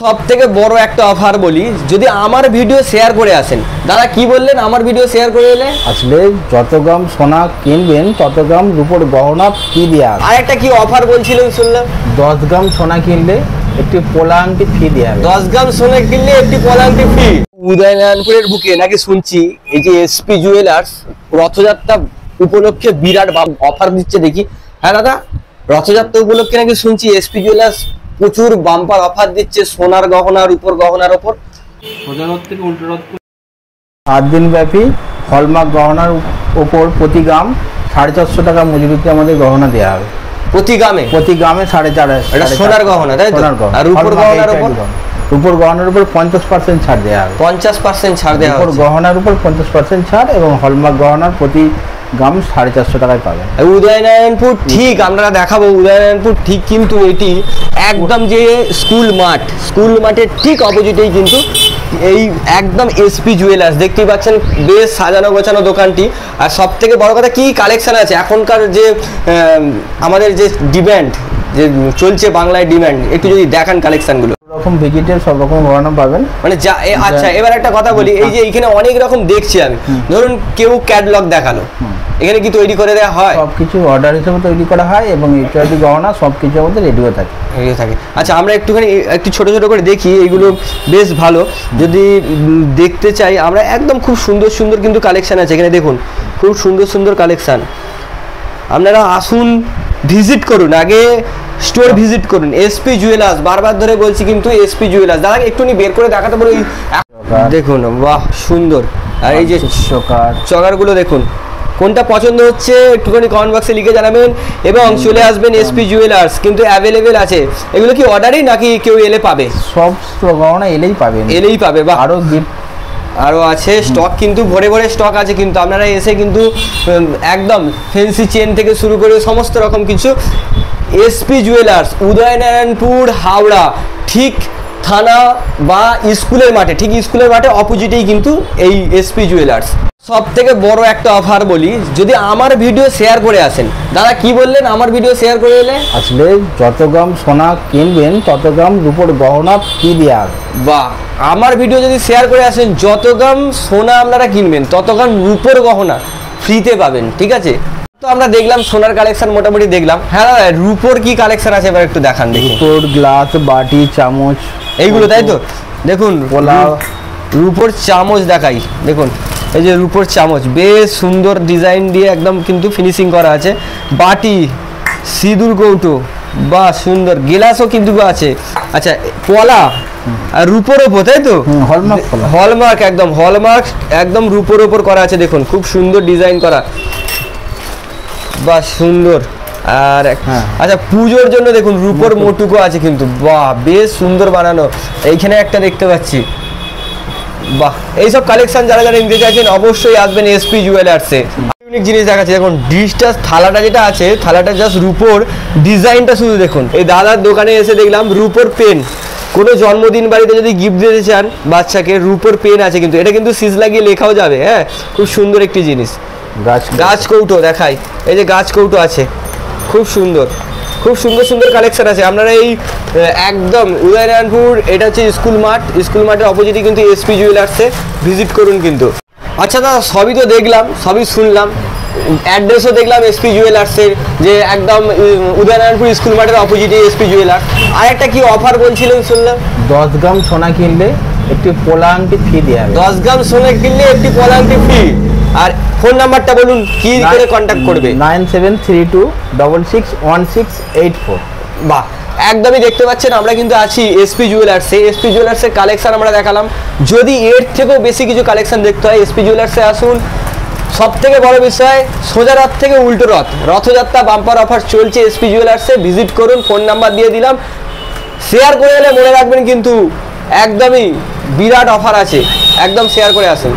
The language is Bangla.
সবথেকে বড় একটা অফার বলি, যদি আমার ভিডিও শেয়ার করে আসেন। দাদা কি বললেন, আমার ভিডিও শেয়ার করে এলে আসলে যত গ্রাম সোনা কিনবেন তত গ্রাম রূপোর গহনা ফ্রি দেওয়া হবে। আর একটা কি অফার বলছিলেন শুনলাম, 10 গ্রাম সোনা কিনলে একটি পোলা আংটি ফ্রি দেওয়া হবে। 10 গ্রাম সোনা কিনলে একটি পোলা আংটি ফ্রি। উদয়নারায়ণপুরের বুকে নাকি শুনছি এই যে এসপি জুয়েলার্স রথযাত্রা উপলক্ষে বিরাট অফার দিচ্ছে দেখি। হ্যাঁ দাদা, রথযাত্রা উপলক্ষে নাকি শুনছি এসপি জুয়েলার্স প্রচুর বাম্পার অফার দিচ্ছে সোনার গহনার উপর গহনার উপর। 7 দিন ব্যাপী হলমার্ক গহনার উপর প্রতি গ্রাম 450 টাকা মজুরিতে আমাদের গহনা দেওয়া হবে। প্রতি গ্রামে 4.5 এটা সোনার গহনা, তাই তো? আর রূপোর গহনার উপর রূপোর গহনার উপর 50% ছাড় দেওয়া হবে। 50% ছাড় দেওয়া হবে। রূপোর গহনার উপর 50% ছাড় এবং হলমার্ক গহনার প্রতি গ্রাম 450 টাকায় পাবেন। উদয়নারায়ণপুর ঠিক আমরা দেখাবো, উদয়নারায়ণপুর ঠিক কিন্তু এটি একদম যে স্কুল মাঠের ঠিক অপোজিটেই কিন্তু এই একদম এসপি জুয়েলার্স দেখতেই পাচ্ছেন। বেশ সাজানো গোছানো দোকানটি। আর সব থেকে বড় কথা কি কালেকশন আছে এখনকার যে আমাদের যে ডিমান্ড যে চলছে বাংলায় ডিমান্ড, একটু যদি দেখান কালেকশনগুলো। রকম ভেজিটেবল সব রকম গহনা পাবেন মানে যা আচ্ছা এবার একটা কথা বলি, এই যে এখানে অনেক রকম দেখছি আমি, ধরুন কেউ ক্যাটালগ দেখালো, এখানে কি তৈরি করে দেওয়া হয়? সবকিছু অর্ডার হিসেবে তৈরি করা হয় এবং ইত্যাদি গহনা সবকিছু আমাদের রেডিও থাকে। আচ্ছা আমরা একটুখানি একটু ছোট ছোট করে দেখি, এইগুলো বেশ ভালো যদি দেখতে চাই আমরা। একদম খুব সুন্দর সুন্দর কিন্তু কালেকশন আছে এখানে, দেখুন খুব সুন্দর সুন্দর কালেকশন। আপনারা আসুন, ভিজিট করুন, আগে স্টোর ভিজিট করুন। এসপি জুয়েলার্স বারবার ধরে বলছি কিন্তু এসপি জুয়েলার্স। দাদা একটুখানি বের করে দেখাতে বলো। দেখুন বাহ সুন্দর। আর এই যে চকারগুলো দেখুন, কোনটা পছন্দ হচ্ছে একটুখানি কমেন্ট বক্সে লিখে জানাবেন এবং চলে আসবেন এসপি জুয়েলার্স, কিন্তু অ্যাভেলেবেল আছে। এগুলো কি অর্ডারই নাকি কেউ এলে পাবে? সব গহনা এলেই পাবে বা আরও গিফট আরও আছে স্টক, কিন্তু ভরে ভরে স্টক আছে। কিন্তু আপনারা এসে কিন্তু একদম ফেন্সি চেন থেকে শুরু করে সমস্ত রকম কিছু। এসপি জুয়েলার্স উদয়নারায়ণপুর হাওড়া, ঠিক থানা বা স্কুলের মাঠে, ঠিক স্কুলের মাঠে অপোজিটেই কিন্তু এই এসপি জুয়েলার্স। সব থেকে বড় একটা অফার বলি, যদি আমার ভিডিও শেয়ার করে আসেন। দাদা কি বললেন, আমার ভিডিও শেয়ার করে এলে আসলে যত গ্রাম সোনা কিনবেন তত গ্রাম রূপোর গহনা ফ্রি দেওয়া হবে। বাহ, আমার ভিডিও যদি শেয়ার করে আসেন যত গ্রাম সোনা আপনারা কিনবেন তত গ্রাম রূপোর গহনা ফ্রিতে পাবেন। ঠিক আছে, তো আমরা দেখলাম সোনার কালেকশন মোটামুটি দেখলাম। হ্যাঁ দাদা, রূপোর কি কালেকশন আছে এবার একটু দেখান দেখি। রূপোর গ্লাস, বাটি, চামচ এইগুলো, তাই তো? দেখুন রূপোর চামচ দেখাই, দেখুন এই যে রূপোর চামচ বেশ সুন্দর ডিজাইন দিয়ে একদম কিন্তু ফিনিশিং করা আছে। বাটি, সিঁদুর কৌটো, বাহ সুন্দর। গ্লাসও কিন্তু আছে। আচ্ছা পলা আর রূপোর ওপর, তাই তো? হলমার্ক একদম রূপোর ওপর করা আছে। দেখুন খুব সুন্দর ডিজাইন করা, বাহ সুন্দর। আর আচ্ছা পুজোর জন্য দেখুন রূপোর মোটুকো আছে কিন্তু, বাহ বেশ সুন্দর বানানো। এইখানে একটা দেখতে পাচ্ছি, বাহ। এইসব কালেকশন যারা যারা নিতে চাইছেন অবশ্যই আসবেন এসপি জুয়েলার্সে। ইউনিক জিনিস দেখাচ্ছি, দেখুন ডিশটাস থালাটা যেটা আছে, থালাটা জাস্ট রূপোর ডিজাইনটা শুধু দেখুন। এই দাদার দোকানে এসে দেখলাম রূপোর পেন, কোনো জন্মদিন বাড়িতে যদি গিফট দিতে চান বাচ্চাকে, রূপোর পেন আছে কিন্তু। এটা কিন্তু সিজ লাগিয়ে লেখাও যাবে। হ্যাঁ, খুব সুন্দর একটি জিনিস। গাছ কৌটো দেখাই, এই যে গাছ কৌটো আছে, খুব সুন্দর সুন্দর কালেকশন আছে। আপনারা এই একদম উদয়নারায়ণপুর, এটা হচ্ছে স্কুল মাঠের অপোজিটে কিন্তু এসপি জুয়েলার্সে ভিজিট করুন কিন্তু। আচ্ছা দাদা সবই তো দেখলাম, সবই শুনলাম, অ্যাড্রেসও দেখলাম এসপি জুয়েলার্সের, যে একদম উদয়নারায়ণপুর স্কুল মাঠের অপোজিটে এসপি জুয়েলার্স। আর একটা কি অফার বলছিলেন শুনলাম, 10 গ্রাম সোনা কিনলে একটি পোলা আংটি ফ্রি দেওয়া হবে। 10 গ্রাম সোনা কিনলে একটি পোলা আংটি ফ্রি। আর ফোন নাম্বারটা বলুন, কি করে কন্ট্যাক্ট করবে? 9732661684। বাহ, একদমই দেখতে পাচ্ছেন আমরা কিন্তু আছি এসপি জুয়েলার্সে। এসপি জুয়েলার্সের কালেকশন আমরা দেখালাম। যদি এর থেকেও বেশি কিছু কালেকশন দেখতে হয় এসপি জুয়েলার্সে আসুন। সব থেকে বড় বিষয়, সোজা রথ থেকে উল্টো রথযাত্রা বাম্পার অফার চলছে এসপি জুয়েলার্সে, ভিজিট করুন। ফোন নাম্বার দিয়ে দিলাম, শেয়ার করে এলে মনে রাখবেন কিন্তু একদমই বিরাট অফার আছে, একদম শেয়ার করে আসুন।